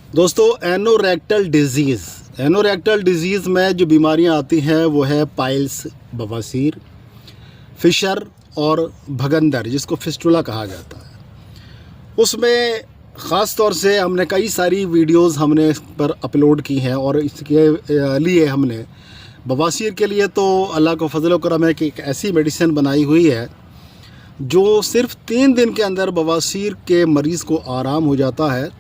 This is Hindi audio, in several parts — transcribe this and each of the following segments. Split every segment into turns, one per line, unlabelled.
दोस्तों, एनोरेक्टल डिजीज़ में जो बीमारियां आती हैं वो है पाइल्स, बवासीर, फिशर और भगंदर, जिसको फिस्टुला कहा जाता है। उसमें ख़ास तौर से हमने कई सारी वीडियोस हमने इस पर अपलोड की हैं और इसके लिए हमने बवासीर के लिए तो अल्लाह को फजल व करम है कि एक ऐसी मेडिसिन बनाई हुई है जो सिर्फ़ 3 दिन के अंदर बवासीर के मरीज़ को आराम हो जाता है।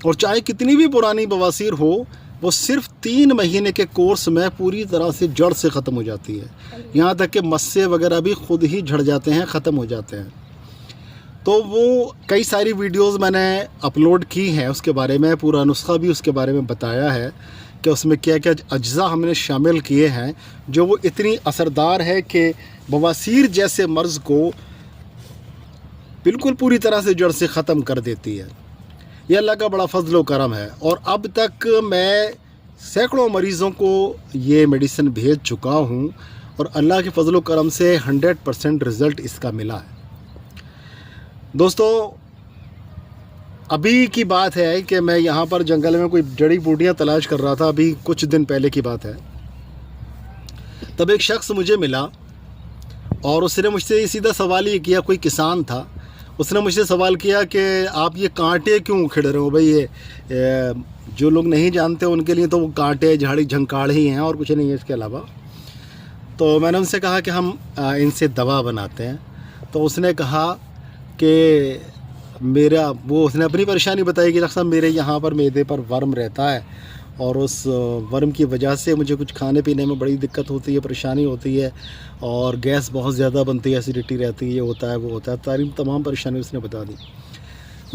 और चाहे कितनी भी पुरानी बवासीर हो, वो सिर्फ 3 महीने के कोर्स में पूरी तरह से जड़ से ख़त्म हो जाती है। यहाँ तक कि मस्से वगैरह भी खुद ही झड़ जाते हैं, ख़त्म हो जाते हैं। तो वो कई सारी वीडियोस मैंने अपलोड की हैं, उसके बारे में पूरा नुस्खा भी उसके बारे में बताया है कि उसमें क्या क्या अज्जा हमने शामिल किए हैं जो वो इतनी असरदार है कि बवासीर जैसे मर्ज़ को बिल्कुल पूरी तरह से जड़ से ख़त्म कर देती है। ये अल्लाह का बड़ा फजल व करम है। और अब तक मैं सैकड़ों मरीज़ों को ये मेडिसिन भेज चुका हूँ और अल्लाह के फजल व करम से 100% रिज़ल्ट इसका मिला है। दोस्तों, अभी की बात है कि मैं यहाँ पर जंगल में कोई जड़ी बूटियाँ तलाश कर रहा था, अभी कुछ दिन पहले की बात है। तब एक शख्स मुझे मिला और उसने मुझसे सीधा सवाल ये किया, कोई किसान था। उसने मुझसे सवाल किया कि आप ये कांटे क्यों उखेड़ रहे हो भाई? ये जो लोग नहीं जानते उनके लिए तो वो कांटे, झाड़ी, झंकाड़ ही हैं और कुछ नहीं है इसके अलावा। तो मैंने उनसे कहा कि हम इनसे दवा बनाते हैं। तो उसने कहा कि उसने अपनी परेशानी बताई कि डॉक्टर साहब, मेरे यहाँ पर मैदे पर वर्म रहता है और उस वर्म की वजह से मुझे कुछ खाने पीने में बड़ी दिक्कत होती है, परेशानी होती है और गैस बहुत ज़्यादा बनती है, एसिडिटी रहती है, ये होता है, वो होता है। तमाम परेशानी उसने बता दी।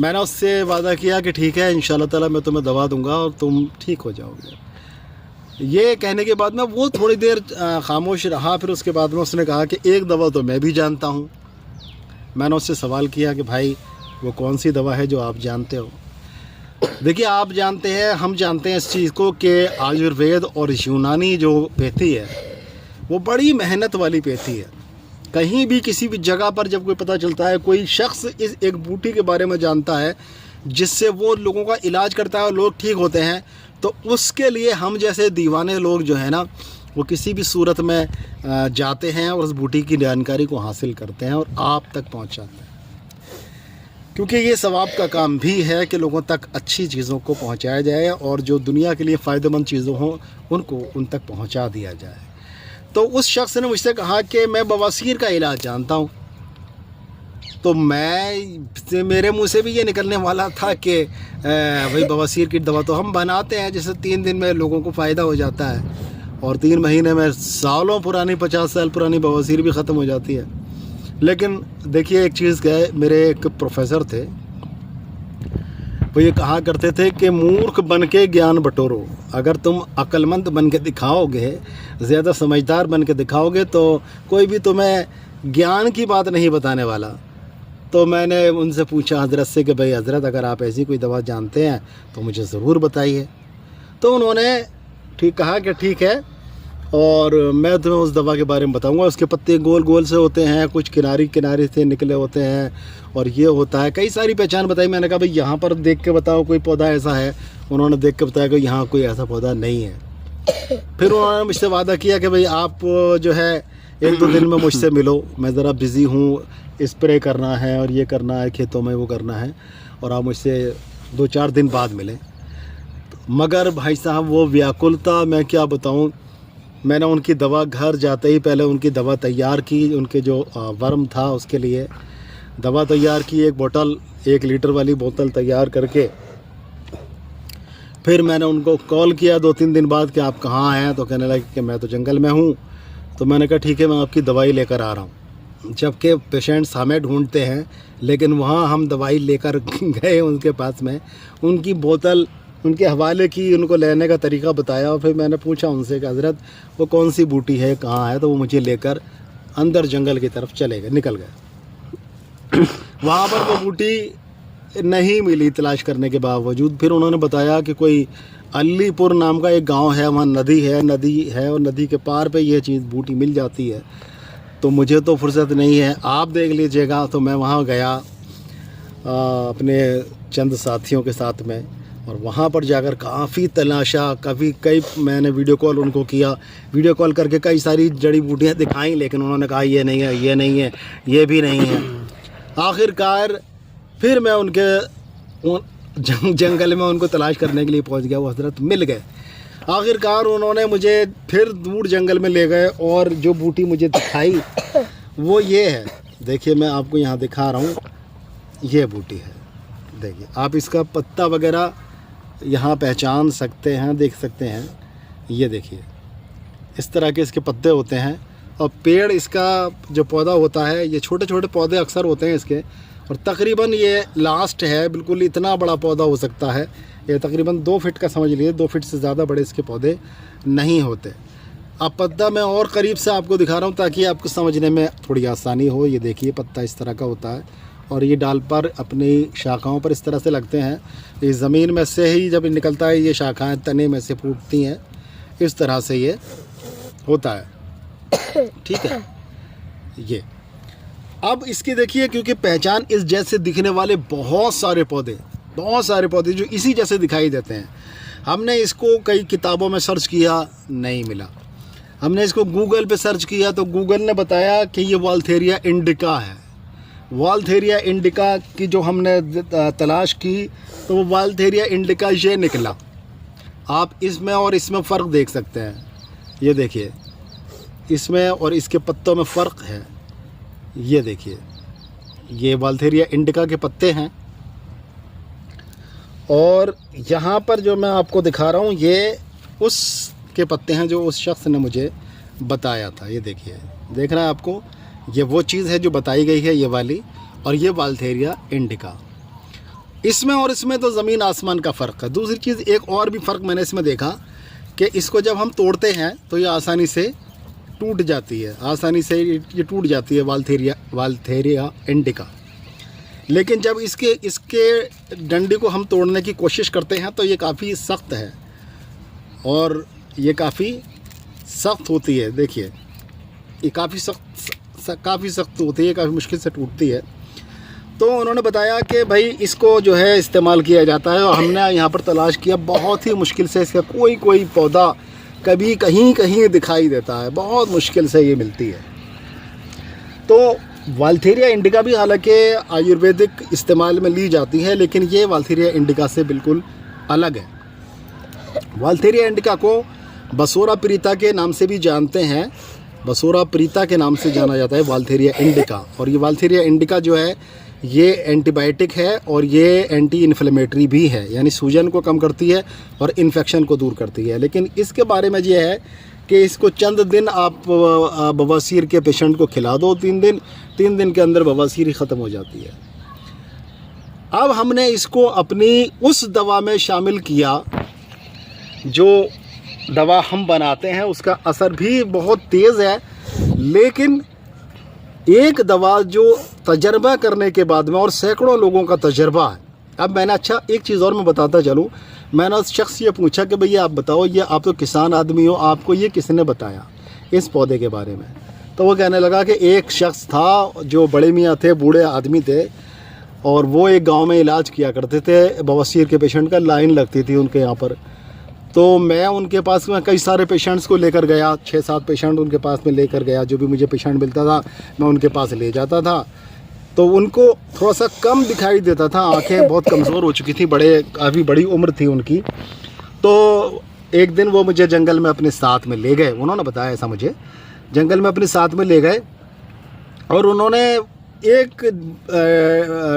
मैंने उससे वादा किया कि ठीक है, इंशाल्लाह ताला मैं तुम्हें दवा दूंगा और तुम ठीक हो जाओगे। ये कहने के बाद में वो थोड़ी देर खामोश रहा। फिर उसके बाद में उसने कहा कि एक दवा तो मैं भी जानता हूँ। मैंने उससे सवाल किया कि भाई वो कौन सी दवा है जो आप जानते हो? देखिए, आप जानते हैं, हम जानते हैं इस चीज़ को कि आयुर्वेद और यूनानी जो पेथी है वो बड़ी मेहनत वाली पेथी है। कहीं भी किसी भी जगह पर जब कोई पता चलता है, कोई शख्स इस एक बूटी के बारे में जानता है जिससे वो लोगों का इलाज करता है और लोग ठीक होते हैं, तो उसके लिए हम जैसे दीवाने लोग जो है ना, वो किसी भी सूरत में जाते हैं और उस बूटी की जानकारी को हासिल करते हैं और आप तक पहुंचाते हैं। क्योंकि ये सवाब का काम भी है कि लोगों तक अच्छी चीज़ों को पहुंचाया जाए और जो दुनिया के लिए फ़ायदेमंद चीज़ों हों उनको उन तक पहुंचा दिया जाए। तो उस शख्स ने मुझसे कहा कि मैं बवासीर का इलाज जानता हूं। तो मेरे मुंह से भी ये निकलने वाला था कि भाई बवासीर की दवा तो हम बनाते हैं, जैसे 3 दिन में लोगों को फ़ायदा हो जाता है और 3 महीने में सालों पुरानी, 50 साल पुरानी बवासीर भी ख़त्म हो जाती है। लेकिन देखिए, एक चीज़ क्या है, मेरे एक प्रोफेसर थे, वो ये कहा करते थे कि मूर्ख बन के ज्ञान बटोरो। अगर तुम अक्लमंद बन के दिखाओगे, ज़्यादा समझदार बन के दिखाओगे, तो कोई भी तुम्हें ज्ञान की बात नहीं बताने वाला। तो मैंने उनसे पूछा हज़रत से कि भाई हज़रत, अगर आप ऐसी कोई दवा जानते हैं तो मुझे ज़रूर बताइए। तो उन्होंने कहा कि ठीक है, और मैं तुम्हें उस दवा के बारे में बताऊंगा। उसके पत्ते गोल गोल से होते हैं, कुछ किनारी किनारे से निकले होते हैं और ये होता है। कई सारी पहचान बताई। मैंने कहा भाई यहाँ पर देख के बताओ कोई पौधा ऐसा है। उन्होंने देख के बताया कि यहाँ कोई ऐसा पौधा नहीं है। फिर उन्होंने मुझसे वादा किया कि भाई आप जो है 1-2 दिन में मुझसे मिलो, मैं ज़रा बिज़ी हूँ, स्प्रे करना है और ये करना है, खेतों में वो करना है, और आप मुझसे 2-4 दिन बाद मिलें। मगर भाई साहब, वो व्याकुलता मैं क्या बताऊँ। मैंने उनकी दवा घर जाते ही पहले उनकी दवा तैयार की, उनके जो वर्म था उसके लिए दवा तैयार की, एक बोतल, 1 लीटर वाली बोतल तैयार करके फिर मैंने उनको कॉल किया 2-3 दिन बाद कि आप कहाँ हैं? तो कहने लगे कि मैं तो जंगल में हूँ। तो मैंने कहा ठीक है, मैं आपकी दवाई लेकर आ रहा हूँ। जबकि पेशेंट्स हमें ढूंढते हैं, लेकिन वहाँ हम दवाई लेकर गए उनके पास में, उनकी बोतल उनके हवाले की, उनको लेने का तरीका बताया और फिर मैंने पूछा उनसे कि हज़रत वो कौन सी बूटी है, कहाँ है? तो वो मुझे लेकर अंदर जंगल की तरफ चले गए, निकल गए। वहाँ पर वो बूटी नहीं मिली तलाश करने के बावजूद। फिर उन्होंने बताया कि कोई अलीपुर नाम का एक गांव है, वहाँ नदी है और नदी के पार पे ये चीज़ बूटी मिल जाती है। तो मुझे तो फुर्सत नहीं है, आप देख लीजिएगा। तो मैं वहाँ गया अपने चंद साथियों के साथ में। और वहाँ पर जाकर काफ़ी तलाशा, कई मैंने वीडियो कॉल उनको किया, वीडियो कॉल करके कई सारी जड़ी बूटियाँ दिखाई, लेकिन उन्होंने कहा ये नहीं है, ये नहीं है, ये भी नहीं है। आखिरकार फिर मैं उनके जंगल में उनको तलाश करने के लिए पहुँच गया, वो हजरत मिल गए। आखिरकार उन्होंने मुझे फिर दूर जंगल में ले गए और जो बूटी मुझे दिखाई वो ये है। देखिए मैं आपको यहाँ दिखा रहा हूँ, ये बूटी है। देखिए आप इसका पत्ता वगैरह यहाँ पहचान सकते हैं, देख सकते हैं। ये देखिए इस तरह के इसके पत्ते होते हैं और पेड़ इसका जो पौधा होता है, ये छोटे छोटे पौधे अक्सर होते हैं इसके, और तकरीबन ये लास्ट है, बिल्कुल इतना बड़ा पौधा हो सकता है। ये तकरीबन 2 फीट का समझ लीजिए, 2 फीट से ज़्यादा बड़े इसके पौधे नहीं होते। अब पत्ता मैं और करीब से आपको दिखा रहा हूँ ताकि आपको समझने में थोड़ी आसानी हो। ये देखिए पत्ता इस तरह का होता है और ये डाल पर अपनी शाखाओं पर इस तरह से लगते हैं। ये ज़मीन में से ही जब निकलता है, ये शाखाएं तने में से फूटती हैं, इस तरह से ये होता है। ठीक है। ये अब इसकी देखिए, क्योंकि पहचान इस जैसे दिखने वाले बहुत सारे पौधे जो इसी जैसे दिखाई देते हैं। हमने इसको कई किताबों में सर्च किया, नहीं मिला। हमने इसको गूगल पे सर्च किया तो गूगल ने बताया कि ये वाल्थेरिया इंडिका है। वाल्थेरिया इंडिका की जो हमने तलाश की तो वो वाल्थेरिया इंडिका ये निकला। आप इसमें और इसमें फ़र्क देख सकते हैं। ये देखिए इसमें और इसके पत्तों में फ़र्क है। ये देखिए ये वाल्थेरिया इंडिका के पत्ते हैं और यहाँ पर जो मैं आपको दिखा रहा हूँ ये उसके पत्ते हैं जो उस शख्स ने मुझे बताया था। ये देखिए, देख रहा है आपको, ये वो चीज़ है जो बताई गई है, ये वाली, और ये वाल्थेरिया इंडिका। इसमें और इसमें तो ज़मीन आसमान का फ़र्क है। दूसरी चीज़ एक और भी फ़र्क मैंने इसमें देखा कि इसको जब हम तोड़ते हैं तो ये आसानी से टूट जाती है, ये टूट जाती है वाल्थेरिया इंडिका। लेकिन जब इसके डंडी को हम तोड़ने की कोशिश करते हैं तो ये काफ़ी सख्त है और ये काफ़ी सख्त होती है। देखिए ये काफ़ी सख्त होती है, काफ़ी मुश्किल से टूटती है। तो उन्होंने बताया कि भाई इसको जो है इस्तेमाल किया जाता है और हमने यहाँ पर तलाश किया, बहुत ही मुश्किल से इसका कोई पौधा कभी कहीं दिखाई देता है, बहुत मुश्किल से ये मिलती है। तो वाल्थेरिया इंडिका भी हालांकि आयुर्वेदिक इस्तेमाल में ली जाती है, लेकिन ये वाल्थेरिया इंडिका से बिल्कुल अलग है। वाल्थेरिया इंडिका को बसोरा प्रीता के नाम से भी जानते हैं, बसोरा प्रीता के नाम से जाना जाता है वाल्थेरिया इंडिका। और ये वाल्थेरिया इंडिका जो है ये एंटीबायोटिक है और ये एंटी इन्फ्लेमेटरी भी है, यानी सूजन को कम करती है और इन्फेक्शन को दूर करती है। लेकिन इसके बारे में ये है कि इसको चंद दिन आप बवासीर के पेशेंट को खिला दो, 3 दिन के अंदर बवासीर ही ख़त्म हो जाती है। अब हमने इसको अपनी उस दवा में शामिल किया जो दवा हम बनाते हैं, उसका असर भी बहुत तेज़ है। लेकिन एक दवा जो तजर्बा करने के बाद में, और सैकड़ों लोगों का तजर्बा है। अब मैंने एक चीज़ और मैं बताता चलूँ, मैंने उस शख्स से पूछा कि भैया आप बताओ, ये आप तो किसान आदमी हो, आपको ये किसने बताया इस पौधे के बारे में? तो वो कहने लगा कि एक शख्स था जो बड़े मियाँ थे, बूढ़े आदमी थे, और वो एक गांव में इलाज किया करते थे बवासीर के पेशेंट का, लाइन लगती थी उनके यहाँ पर। तो मैं उनके पास में कई सारे पेशेंट्स को लेकर गया, 6-7 पेशेंट उनके पास में लेकर गया। जो भी मुझे पेशेंट मिलता था मैं उनके पास ले जाता था। तो उनको थोड़ा सा कम दिखाई देता था, आंखें बहुत कमज़ोर हो चुकी थी, काफ़ी बड़ी उम्र थी उनकी। तो एक दिन वो मुझे जंगल में अपने साथ में ले गए, उन्होंने बताया ऐसा मुझे, जंगल में अपने साथ में ले गए और उन्होंने एक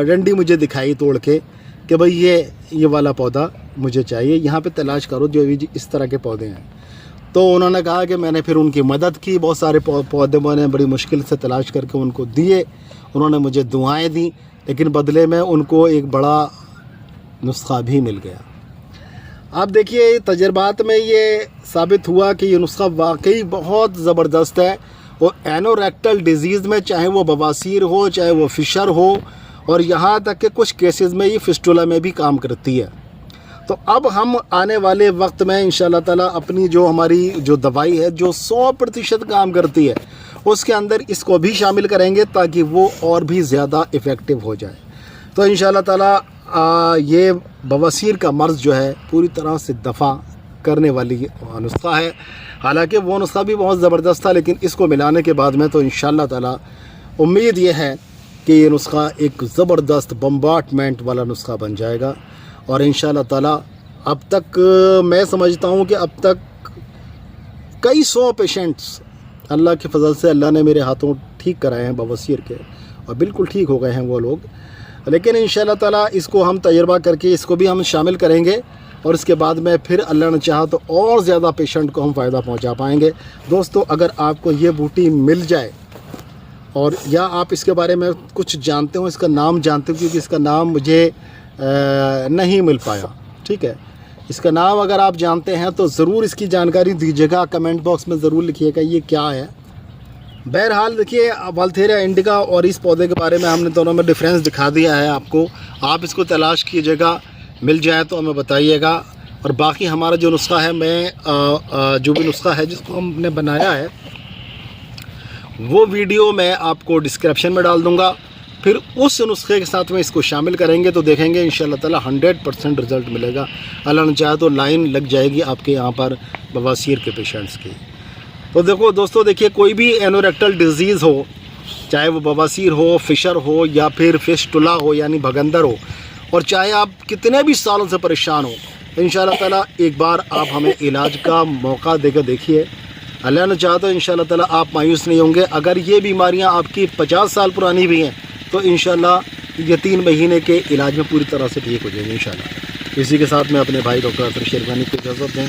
डंडी मुझे दिखाई तोड़ के कि भाई ये वाला पौधा मुझे चाहिए, यहाँ पे तलाश करो जो भी इस तरह के पौधे हैं। तो उन्होंने कहा कि मैंने फिर उनकी मदद की, बहुत सारे पौधे मैंने बड़ी मुश्किल से तलाश करके उनको दिए। उन्होंने मुझे दुआएं दी, लेकिन बदले में उनको एक बड़ा नुस्खा भी मिल गया। आप देखिए तजर्बात में ये साबित हुआ कि ये नुस्खा वाकई बहुत ज़बरदस्त है। और एनोरेक्टल डिजीज़ में, चाहे वो बवासीर हो, चाहे वो फिशर हो, और यहाँ तक कि कुछ केसेस में ये फिस्टुला में भी काम करती है। तो अब हम आने वाले वक्त में इंशाल्लाह ताला अपनी जो हमारी जो दवाई है जो 100% काम करती है, उसके अंदर इसको भी शामिल करेंगे ताकि वो और भी ज़्यादा इफ़ेक्टिव हो जाए। तो इंशाल्लाह ताला ये बवासीर का मर्ज़ जो है पूरी तरह से दफ़ा करने वाली नुस्खा है। हालांकि वो नुस्खा भी बहुत ज़बरदस्त था, लेकिन इसको मिलाने के बाद में तो इंशाअल्लाह ताला उम्मीद ये है कि ये नुस्खा एक ज़बरदस्त बम्बार्टमेंट वाला नुस्खा बन जाएगा। और इंशाअल्लाह ताला अब तक मैं समझता हूँ कि अब तक कई 100 पेशेंट्स अल्लाह के फजल से अल्लाह ने मेरे हाथों ठीक कराए हैं बवासीर के, और बिल्कुल ठीक हो गए हैं वो लोग। लेकिन इंशाअल्लाह ताला इसको हम तजर्बा करके इसको भी हम शामिल करेंगे, और इसके बाद में फिर अल्लाह ने चाहा तो और ज़्यादा पेशेंट को हम फ़ायदा पहुंचा पाएंगे। दोस्तों, अगर आपको ये बूटी मिल जाए और या आप इसके बारे में कुछ जानते हो, इसका नाम जानते हो, क्योंकि इसका नाम मुझे नहीं मिल पाया, ठीक है। इसका नाम अगर आप जानते हैं तो ज़रूर इसकी जानकारी दीजिएगा, कमेंट बॉक्स में ज़रूर लिखिएगा ये क्या है। बहरहाल देखिए, वाल्थेरिया इंडिका और इस पौधे के बारे में हमने दोनों में डिफरेंस दिखा दिया है आपको। आप इसको तलाश कीजिएगा, मिल जाए तो हमें बताइएगा। और बाकी हमारा जो नुस्खा है, मैं जो भी नुस्खा है जिसको हमने बनाया है वो वीडियो मैं आपको डिस्क्रिप्शन में डाल दूँगा। फिर उस नुस्खे के साथ में इसको शामिल करेंगे तो देखेंगे इंशाअल्लाह ताला 100% रिज़ल्ट मिलेगा। अल्लाह ने चाहे तो लाइन लग जाएगी आपके यहाँ पर बवासीर के पेशेंट्स की। तो देखो दोस्तों, देखिए, कोई भी एनोरेक्टल डिजीज़ हो, चाहे वो बवासीर हो, फिशर हो, या फिर फिस्टुला हो यानी भगंदर हो, और चाहे आप कितने भी सालों से परेशान हो, इंशाअल्लाह ताला एक बार आप हमें इलाज का मौका देकर देखिए। अल्लाह ने चाहा तो इंशाअल्लाह ताला आप मायूस नहीं होंगे। अगर ये बीमारियां आपकी 50 साल पुरानी भी हैं तो इंशाअल्लाह ये 3 महीने के इलाज में पूरी तरह से ठीक हो जाएंगे इंशाअल्लाह। इसी के साथ मैं अपने भाई डॉक्टर अतर शेरवानी को इजाज़त दें।